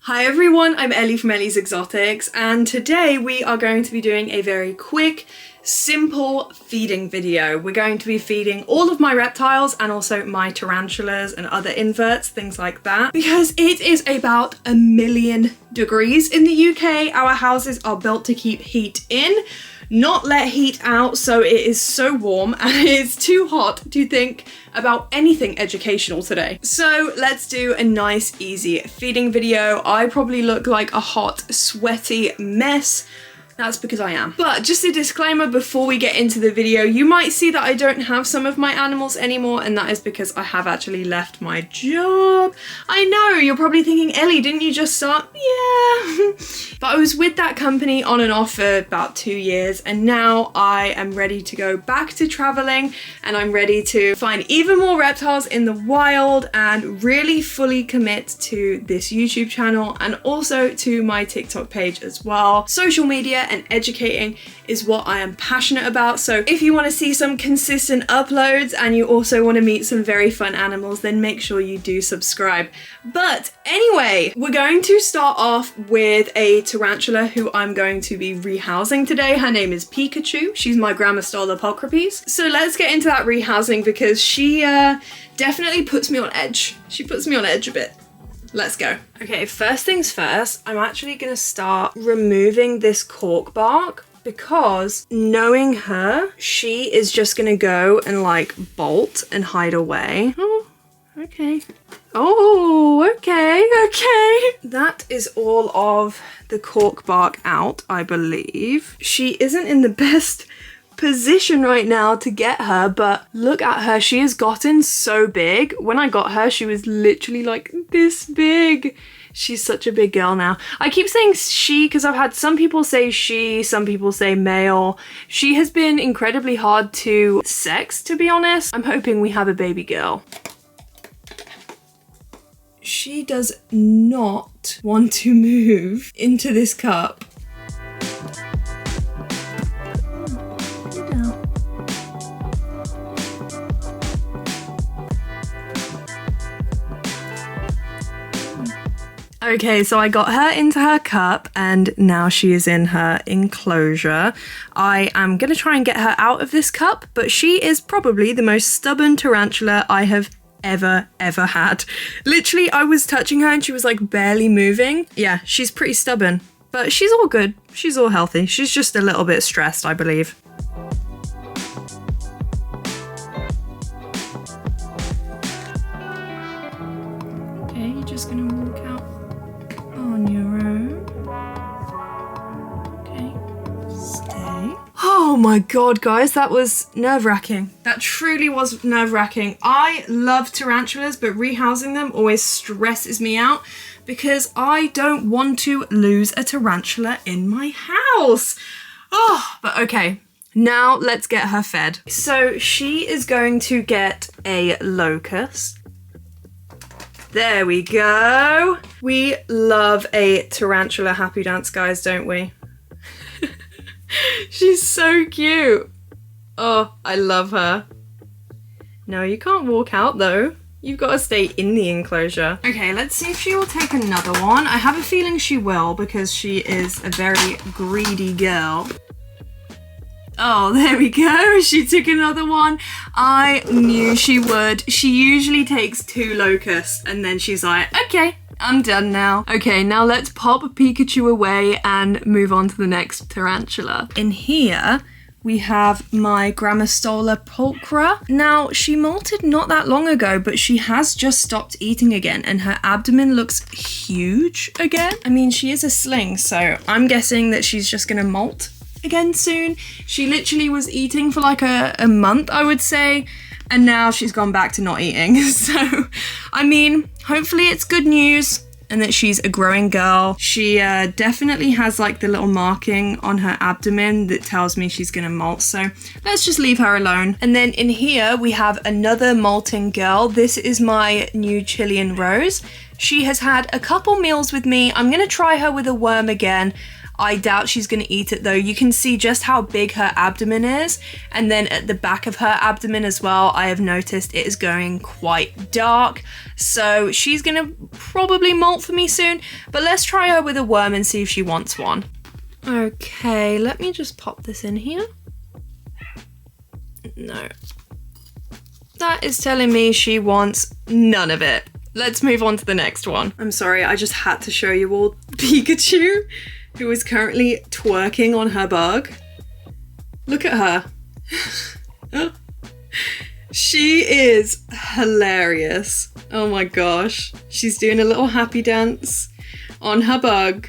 Hi everyone, I'm Ellie from Ellie's Exotics, and today we are going to be doing a very quick, simple feeding video. We're going to be feeding all of my reptiles and also my tarantulas and other inverts, things like that, because it is about 1,000,000 degrees in the UK. Our houses are built to keep heat in, not let heat out, so it is so warm and it is too hot to think about anything educational today. So let's do a nice, easy feeding video. I probably look like a hot, sweaty mess. That's because I am. But just a disclaimer before we get into the video, you might see that I don't have some of my animals anymore, and that is because I have actually left my job. I know, you're probably thinking, Ellie, didn't you just start? Yeah. But I was with that company on and off for about 2 years, and now I am ready to go back to traveling, and I'm ready to find even more reptiles in the wild and really fully commit to this YouTube channel and also to my TikTok page as well. Social media and educating is what I am passionate about. So if you want to see some consistent uploads and you also want to meet some very fun animals, then make sure you do subscribe. But anyway, we're going to start off with a tarantula who I'm going to be rehousing today. Her name is Pikachu. She's my Grammostola pulchripes. So let's get into that rehousing because she definitely puts me on edge. She puts me on edge a bit. Let's go. Okay, first things first, I'm actually gonna start removing this cork bark because knowing her, she is just gonna go and like bolt and hide away. Oh, okay. Oh, okay. That is all of the cork bark out, I believe. She isn't in the best position right now to get her, but look at her. She has gotten so big. When I got her, she was literally like this big. She's such a big girl now. I keep saying she because I've had some people say she, some people say male. She has been incredibly hard to sex, to be honest. I'm hoping we have a baby girl. She does not want to move into this cup. Okay, so I got her into her cup and now she is in her enclosure. I am gonna try and get her out of this cup, but she is probably the most stubborn tarantula I have ever had. Literally, I was touching her and she was like barely moving. Yeah, she's pretty stubborn, but she's all good. She's all healthy. She's just a little bit stressed, I believe. Okay, you're just gonna walk out on your own. Okay, stay. Oh my god, guys, that was nerve-wracking. That truly was nerve-wracking. I love tarantulas, but rehousing them always stresses me out because I don't want to lose a tarantula in my house. Oh, but okay. Now let's get her fed. So she is going to get a locust. There we go. We love a tarantula happy dance, guys, don't we? She's so cute. Oh, I love her. No, you can't walk out though. You've got to stay in the enclosure. Okay, let's see if she will take another one. I have a feeling she will because she is a very greedy girl. Oh, there we go. She took another one. I knew she would. She usually takes 2 locusts and then she's like, okay, I'm done now. Okay, now let's pop Pikachu away and move on to the next tarantula. In here, we have my Grammostola pulchra. Now, she molted not that long ago, but she has just stopped eating again and her abdomen looks huge again. I mean, she is a sling, so I'm guessing that she's just gonna molt again soon. She literally was eating for like a month, I would say, and now she's gone back to not eating. So, I mean, hopefully it's good news and that she's a growing girl. She definitely has like the little marking on her abdomen that tells me she's gonna molt, so let's just leave her alone. And then in here we have another molting girl. This is my new Chilean Rose. She has had a couple meals with me. I'm gonna try her with a worm again. I doubt she's gonna eat it though. You can see just how big her abdomen is, and then at the back of her abdomen as well, I have noticed it is going quite dark. So she's gonna probably molt for me soon, but let's try her with a worm and see if she wants one. Okay, let me just pop this in here. No. That is telling me she wants none of it. Let's move on to the next one. I'm sorry, I just had to show you all Pikachu, who is currently twerking on her bug. Look at her. She is hilarious. Oh my gosh. She's doing a little happy dance on her bug.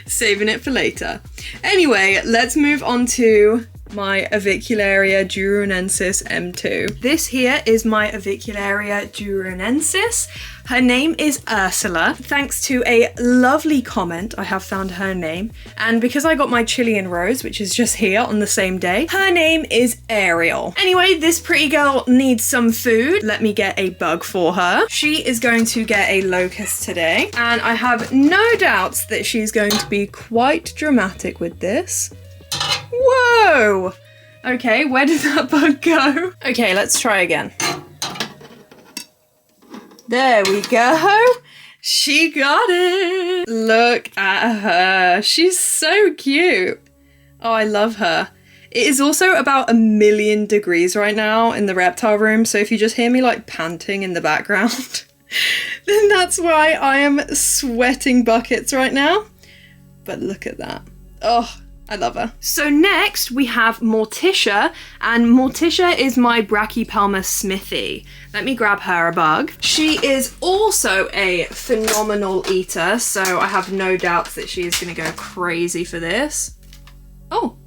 Saving it for later. Anyway, let's move on to my Avicularia duranensis M2. This here is my Avicularia duranensis. Her name is Ursula. Thanks to a lovely comment, I have found her name. And because I got my Chilean rose, which is just here on the same day, her name is Ariel. Anyway, this pretty girl needs some food. Let me get a bug for her. She is going to get a locust today. And I have no doubts that she's going to be quite dramatic with this. Whoa! Okay, where did that bug go? Okay, let's try again. There we go. She got it. Look at her. She's so cute. Oh, I love her. It is also about 1,000,000 degrees right now in the reptile room, so if you just hear me like panting in the background, then that's why I am sweating buckets right now. But look at that. Oh, I love her. So next we have Morticia, and Morticia is my Brachypelma smithy. Let me grab her a bug. She is also a phenomenal eater, so I have no doubts that she is gonna go crazy for this. Oh,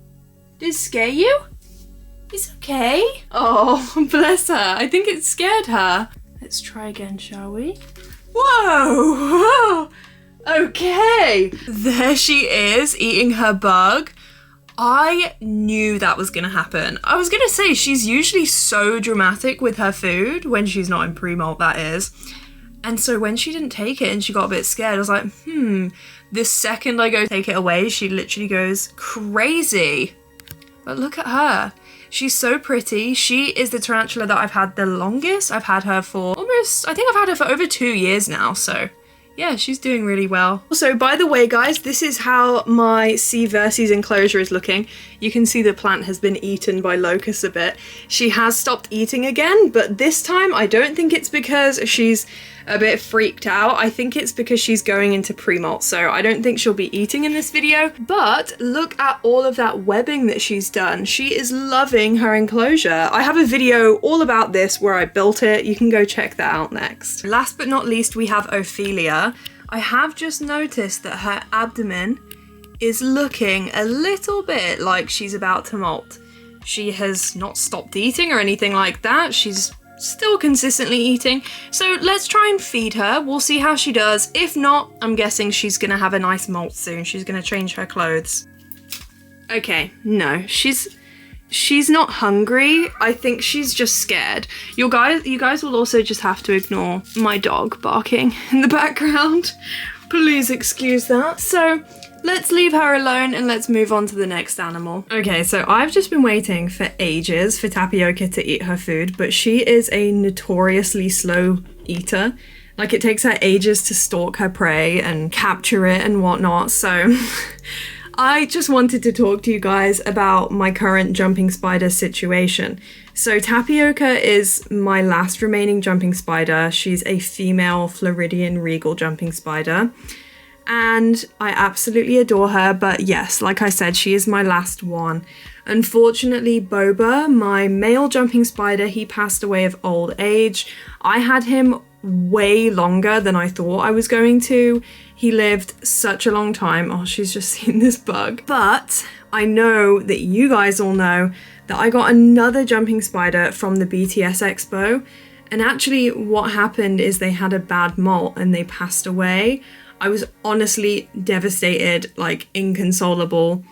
did it scare you? It's okay. Oh, bless her. I think it scared her. Let's try again, shall we? Whoa! Okay, there she is eating her bug. I knew that was gonna happen. I was gonna say, she's usually so dramatic with her food, when she's not in pre-molt, that is. And so when she didn't take it and she got a bit scared, I was like, the second I go take it away, she literally goes crazy. But look at her. She's so pretty. She is the tarantula that I've had the longest. I've had her for I think I've had her for over 2 years now, so yeah, she's doing really well. Also, by the way, guys, this is how my C. versus enclosure is looking. You can see the plant has been eaten by locusts a bit. She has stopped eating again, but this time I don't think it's because she's a bit freaked out. I think it's because she's going into pre-molt, so I don't think she'll be eating in this video. But look at all of that webbing that she's done. She is loving her enclosure. I have a video all about this where I built it. You can go check that out next. Last but not least, we have Ophelia. I have just noticed that her abdomen is looking a little bit like she's about to molt. She has not stopped eating or anything like that. She's still consistently eating, so let's try and feed her. We'll see how she does. If not, I'm guessing she's gonna have a nice molt soon. She's gonna change her clothes. Okay, no, she's not hungry. I think she's just scared. You guys will also just have to ignore my dog barking in the background. Please excuse that. So let's leave her alone and let's move on to the next animal. Okay, so I've just been waiting for ages for Tapioca to eat her food, but she is a notoriously slow eater. Like, it takes her ages to stalk her prey and capture it and whatnot, so I just wanted to talk to you guys about my current jumping spider situation. So Tapioca is my last remaining jumping spider. She's a female Floridian regal jumping spider, and I absolutely adore her, but yes, like I said, she is my last one. Unfortunately, Boba, my male jumping spider, he passed away of old age. I had him way longer than I thought I was going to. He lived such a long time. Oh, she's just seen this bug. But I know that you guys all know that I got another jumping spider from the BTS Expo. And actually what happened is they had a bad molt and they passed away. I was honestly devastated, like inconsolable.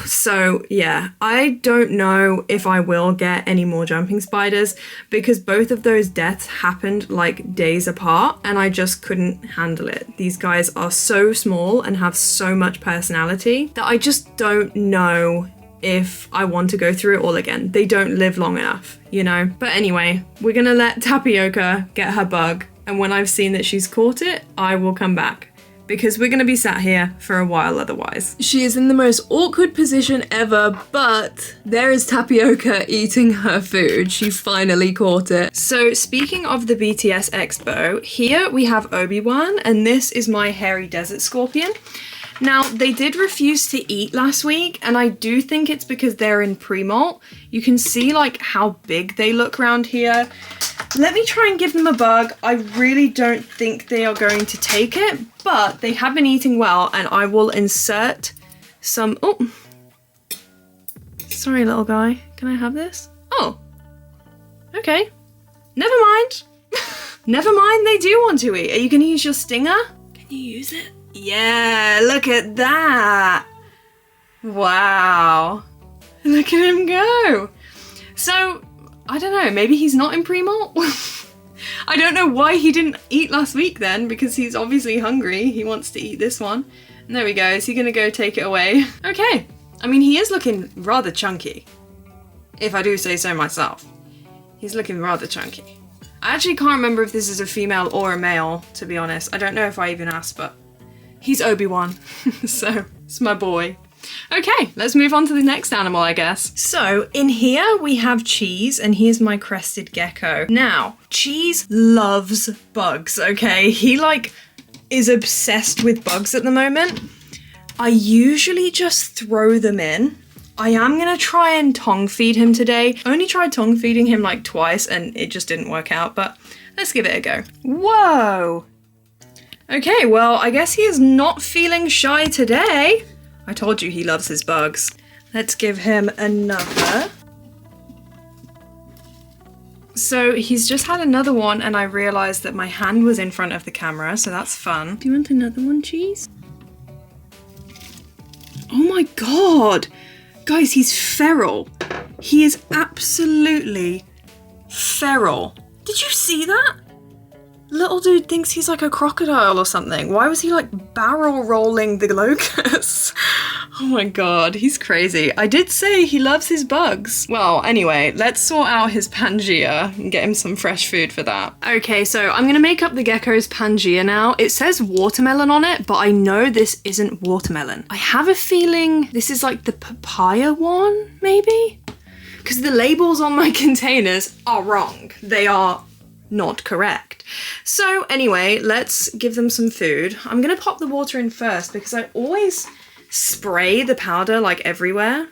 So yeah, I don't know if I will get any more jumping spiders because both of those deaths happened like days apart and I just couldn't handle it. These guys are so small and have so much personality that I just don't know if I want to go through it all again. They don't live long enough, you know? But anyway, we're gonna let Tapioca get her bug, and when I've seen that she's caught it, I will come back. Because we're gonna be sat here for a while otherwise. She is in the most awkward position ever, but there is Tapioca eating her food. She finally caught it. So speaking of the BTS Expo, here we have Obi-Wan, and this is my hairy desert scorpion. Now, they did refuse to eat last week, and I do think it's because they're in pre-molt. You can see like how big they look around here. Let me try and give them a bug. I really don't think they are going to take it, but they have been eating well, and I will insert some... Oh, sorry, little guy. Can I have this? Oh, okay. Never mind. Never mind, they do want to eat. Are you going to use your stinger? Can you use it? Yeah, look at that. Wow. Look at him go. So, I don't know, maybe he's not in pre-molt? I don't know why he didn't eat last week then, because he's obviously hungry. He wants to eat this one. And there we go. Is he gonna go take it away? Okay. I mean, he is looking rather chunky, if I do say so myself. He's looking rather chunky. I actually can't remember if this is a female or a male, to be honest. I don't know if I even asked, but he's Obi-Wan, so it's my boy. Okay, let's move on to the next animal, I guess. So in here we have Cheese, and here's my crested gecko. Now, Cheese loves bugs, okay? He like is obsessed with bugs at the moment. I usually just throw them in. I am gonna try and tongue feed him today. Only tried tongue feeding him like twice and it just didn't work out, but let's give it a go. Whoa! Okay, well, I guess he is not feeling shy today. I told you he loves his bugs. Let's give him another. So he's just had another one and I realized that my hand was in front of the camera, so that's fun. Do you want another one, Cheese? Oh my God. Guys, he's feral. He is absolutely feral. Did you see that? Little dude thinks he's like a crocodile or something. Why was he like barrel rolling the locusts? Oh my God, he's crazy. I did say he loves his bugs. Well, anyway, let's sort out his Pangea and get him some fresh food for that. Okay, so I'm gonna make up the gecko's Pangea now. It says watermelon on it, but I know this isn't watermelon. I have a feeling this is like the papaya one, maybe? Because the labels on my containers are wrong. They are not correct. So anyway, let's give them some food. I'm gonna pop the water in first because I always spray the powder like everywhere.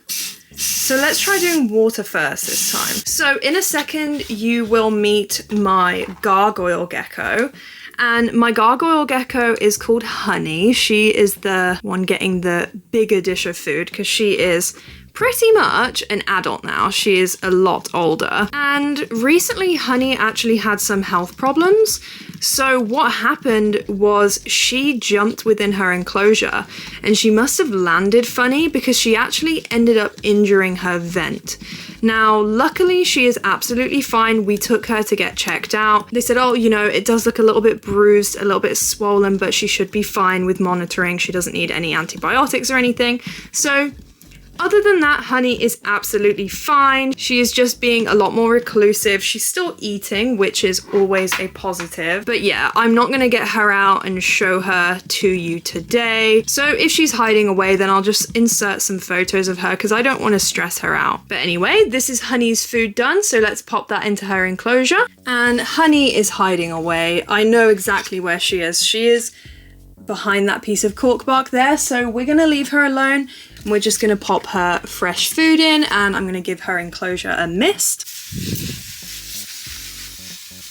So let's try doing water first this time. So in a second, you will meet my gargoyle gecko. And my gargoyle gecko is called Honey. She is the one getting the bigger dish of food because she is pretty much an adult now. She is a lot older. And recently Honey actually had some health problems. So what happened was she jumped within her enclosure and she must have landed funny because she actually ended up injuring her vent. Now, luckily she is absolutely fine. We took her to get checked out. They said, oh, you know, it does look a little bit bruised, a little bit swollen, but she should be fine with monitoring. She doesn't need any antibiotics or anything. So other than that, Honey is absolutely fine. She is just being a lot more reclusive. She's still eating, which is always a positive. But yeah, I'm not gonna get her out and show her to you today. So if she's hiding away, then I'll just insert some photos of her because I don't want to stress her out. But anyway, this is Honey's food done. So let's pop that into her enclosure. And Honey is hiding away. I know exactly where she is. She is behind that piece of cork bark there. So we're gonna leave her alone. And we're just gonna pop her fresh food in and I'm gonna give her enclosure a mist.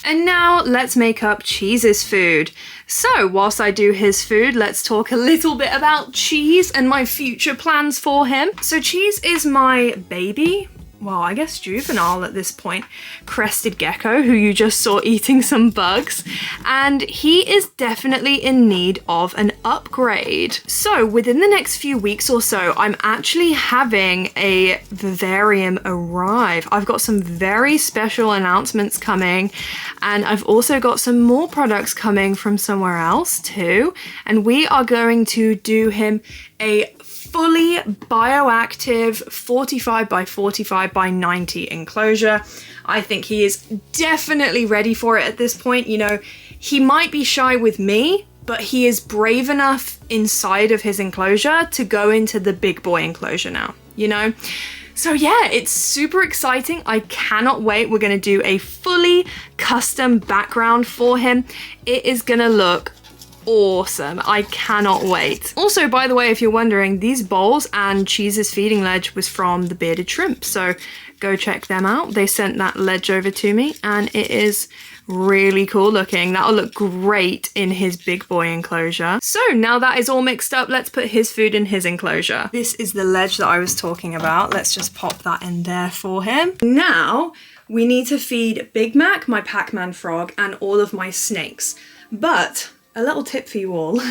And now let's make up Cheese's food. So whilst I do his food, let's talk a little bit about Cheese and my future plans for him. So Cheese is my baby. well, I guess juvenile at this point, crested gecko, who you just saw eating some bugs, and he is definitely in need of an upgrade. So within the next few weeks or so, I'm actually having a vivarium arrive. I've got some very special announcements coming, and I've also got some more products coming from somewhere else too, and we are going to do him a fully bioactive 45 by 45 by 90 enclosure. I think he is definitely ready for it at this point. You know, he might be shy with me, but he is brave enough inside of his enclosure to go into the big boy enclosure now, you know? So yeah, it's super exciting. I cannot wait. We're gonna do a fully custom background for him. It is gonna look awesome. I cannot wait. Also, by the way, if you're wondering, these bowls and Cheese's feeding ledge was from the Bearded Shrimp, so go check them out. They sent that ledge over to me and it is really cool looking. That'll look great in his big boy enclosure. So now that is all mixed up, let's put his food in his enclosure. This is the ledge that I was talking about. Let's just pop that in there for him. Now we need to feed Big Mac, my Pacman Frog, and all of my snakes. But a little tip for you all.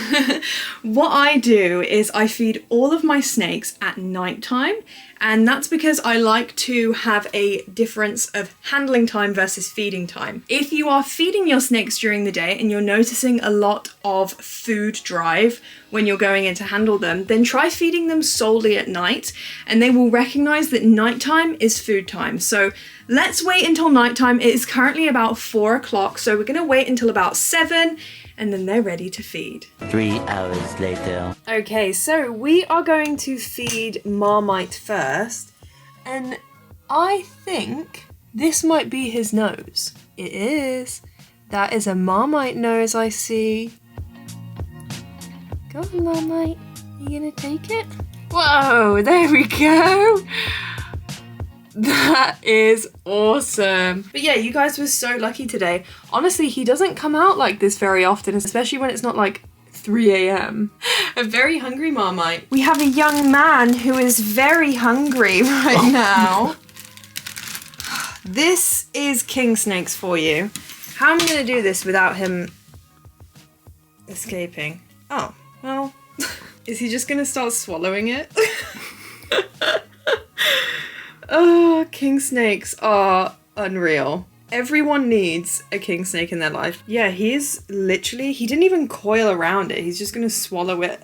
What I do is I feed all of my snakes at nighttime, and that's because I like to have a difference of handling time versus feeding time. If you are feeding your snakes during the day and you're noticing a lot of food drive when you're going in to handle them, then try feeding them solely at night, and they will recognize that nighttime is food time. So let's wait until nighttime. It is currently about 4 o'clock, so we're gonna wait until about 7, and then they're ready to feed. 3 hours later. Okay, so we are going to feed Marmite first, and I think this might be his nose. It is. That is a Marmite nose I see. Go on, Marmite. You gonna take it? Whoa, there we go. That is awesome. But yeah, you guys were so lucky today. Honestly, he doesn't come out like this very often, especially when it's not like 3 a.m. A very hungry Marmite. We have a young man who is very hungry right now. This is king snakes for you. How am I gonna do this without him escaping? Oh, well, is he just gonna start swallowing it? Oh, king snakes are unreal. Everyone needs a king snake in their life. Yeah, he's literally, he didn't even coil around it. He's just gonna swallow it.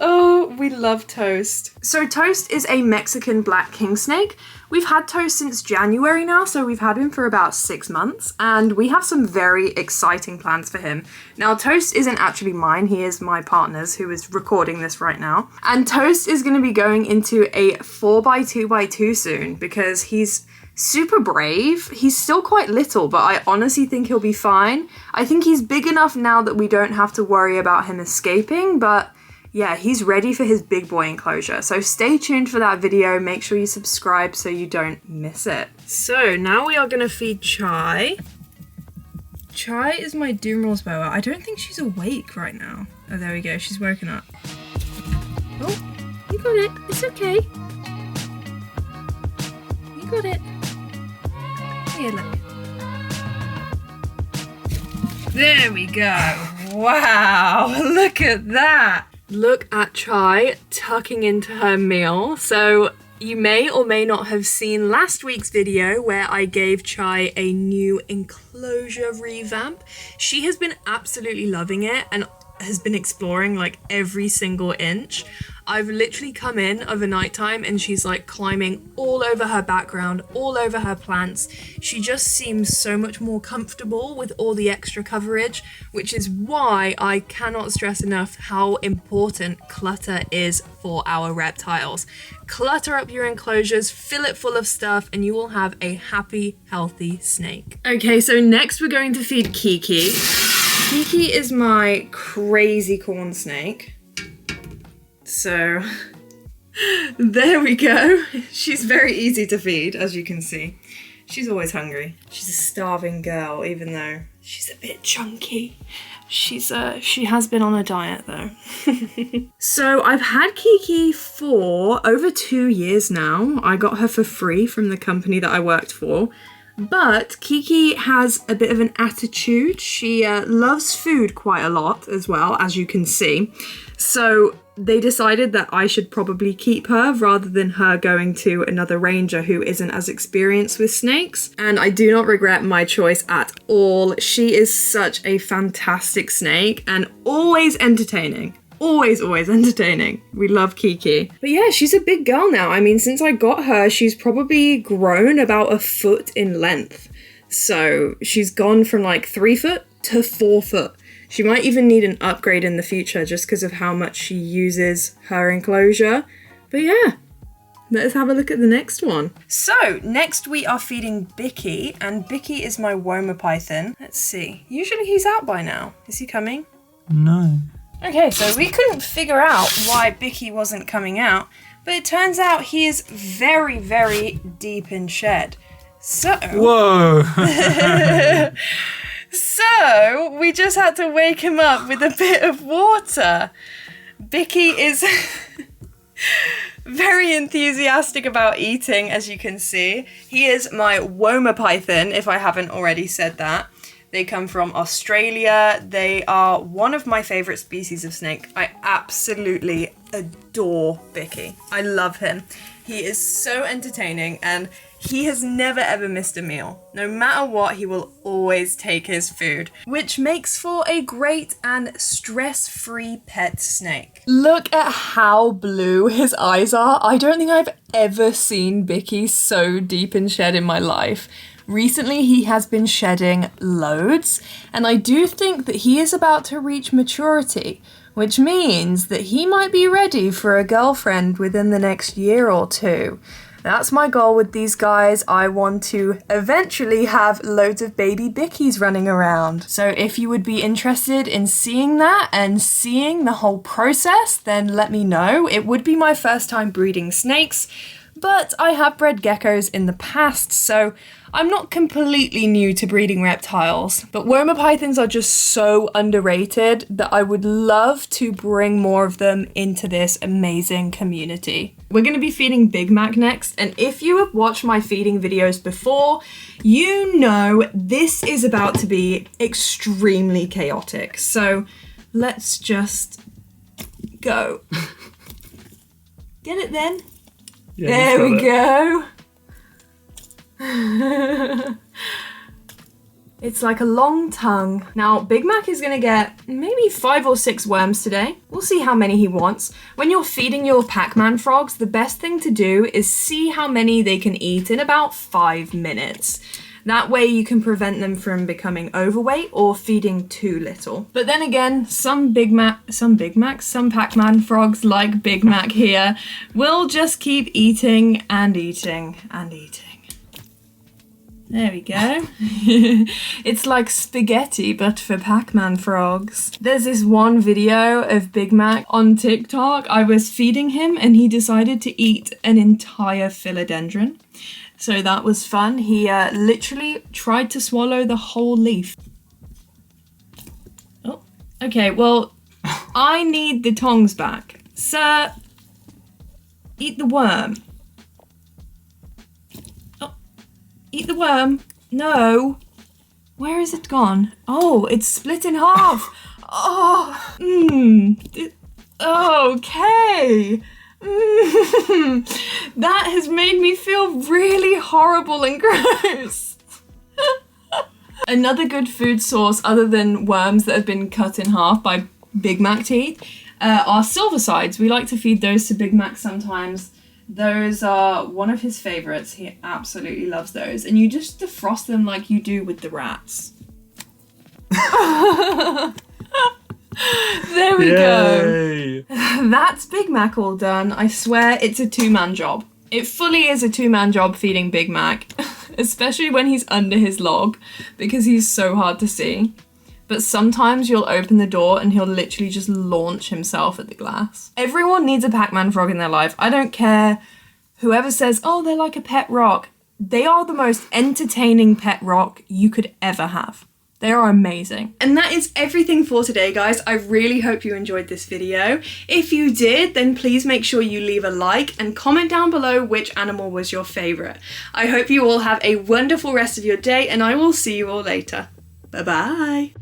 Oh, we love Toast. So Toast is a Mexican black king snake. We've had Toast since January now, so we've had him for about 6 months, and we have some very exciting plans for him. Now, Toast isn't actually mine, he is my partner's, who is recording this right now. And Toast is gonna be going into a 4x2x2 soon, because he's super brave. He's still quite little, but I honestly think he'll be fine. I think he's big enough now that we don't have to worry about him escaping, but yeah, he's ready for his big boy enclosure. So stay tuned for that video. Make sure you subscribe so you don't miss it. So now we are gonna feed Chai. Chai is my Dumeril's boa. I don't think she's awake right now. Oh, there we go. She's woken up. Oh, you got it. It's okay. You got it. Here, look. There we go. Wow, look at that. Look at Chai tucking into her meal. So you may or may not have seen last week's video where I gave Chai a new enclosure revamp. She has been absolutely loving it and has been exploring like every single inch. I've literally come in over nighttime and she's like climbing all over her background, all over her plants. She just seems so much more comfortable with all the extra coverage, which is why I cannot stress enough how important clutter is for our reptiles. Clutter up your enclosures, fill it full of stuff, and you will have a happy, healthy snake. Okay, so next we're going to feed Kiki. Kiki is my crazy corn snake. So there we go. She's very easy to feed, as you can see. She's always hungry. She's a starving girl, even though she's a bit chunky. She has been on a diet though. So I've had Kiki for over 2 years now. I got her for free from the company that I worked for. But Kiki has a bit of an attitude. She loves food quite a lot as well, as you can see. So they decided that I should probably keep her rather than her going to another ranger who isn't as experienced with snakes. And I do not regret my choice at all. She is such a fantastic snake and always entertaining. Always entertaining. We love Kiki. But yeah, she's a big girl now. I mean, since I got her, she's probably grown about 1 foot in length. So she's gone from like 3 foot to 4 foot. She might even need an upgrade in the future just because of how much she uses her enclosure. But yeah, let's have a look at the next one. So next we are feeding Bicky, and Bicky is my Woma python. Let's see. Usually he's out by now. Is he coming? No. Okay, so we couldn't figure out why Bicky wasn't coming out, but it turns out he is very, very deep in shed. So... Whoa! So we just had to wake him up with a bit of water. Bicky is very enthusiastic about eating, as you can see. He is my Woma python, if I haven't already said that. They come from Australia. They are one of my favorite species of snake. I absolutely adore Bicky. I love him. He is so entertaining and he has never ever missed a meal. No matter what, he will always take his food, which makes for a great and stress-free pet snake. Look at how blue his eyes are. I don't think I've ever seen Bicky so deep in shed in my life. Recently, he has been shedding loads, and I do think that he is about to reach maturity, which means that he might be ready for a girlfriend within the next year or two. That's my goal with these guys. I want to eventually have loads of baby Bickies running around. So if you would be interested in seeing that and seeing the whole process, then let me know. It would be my first time breeding snakes, but I have bred geckos in the past, so I'm not completely new to breeding reptiles. But Woma pythons are just so underrated that I would love to bring more of them into this amazing community. We're going to be feeding Big Mac next, and if you have watched my feeding videos before, you know this is about to be extremely chaotic. So let's just go. Get it then? Yeah, there we go. It's like a long tongue. Now, Big Mac is gonna get maybe 5 or 6 worms today. We'll see how many he wants. When you're feeding your Pacman frogs, the best thing to do is see how many they can eat in about 5 minutes. That way you can prevent them from becoming overweight or feeding too little. But then again, some Pacman frogs like Big Mac here will just keep eating and eating and eating. There we go. It's like spaghetti, but for Pacman frogs. There's this one video of Big Mac on TikTok. I was feeding him and he decided to eat an entire philodendron. So that was fun. He literally tried to swallow the whole leaf. Oh, okay, well, I need the tongs back. Sir, eat the worm. Oh, eat the worm. No. Where is it gone? Oh, it's split in half. Oh, okay. That has made me feel really horrible and gross. Another good food source other than worms that have been cut in half by Big Mac teeth are silversides. We like to feed those to Big Mac sometimes. Those are one of his favorites. He absolutely loves those. And you just defrost them like you do with the rats. There we go. That's Big Mac all done. I swear it's a 2-man job. It fully is a 2-man job feeding Big Mac, especially when he's under his log because he's so hard to see. But sometimes you'll open the door and he'll literally just launch himself at the glass. Everyone needs a Pacman frog in their life. I don't care whoever says, oh, they're like a pet rock. They are the most entertaining pet rock you could ever have. They are amazing. And that is everything for today, guys. I really hope you enjoyed this video. If you did, then please make sure you leave a like and comment down below which animal was your favorite. I hope you all have a wonderful rest of your day, and I will see you all later. Bye-bye.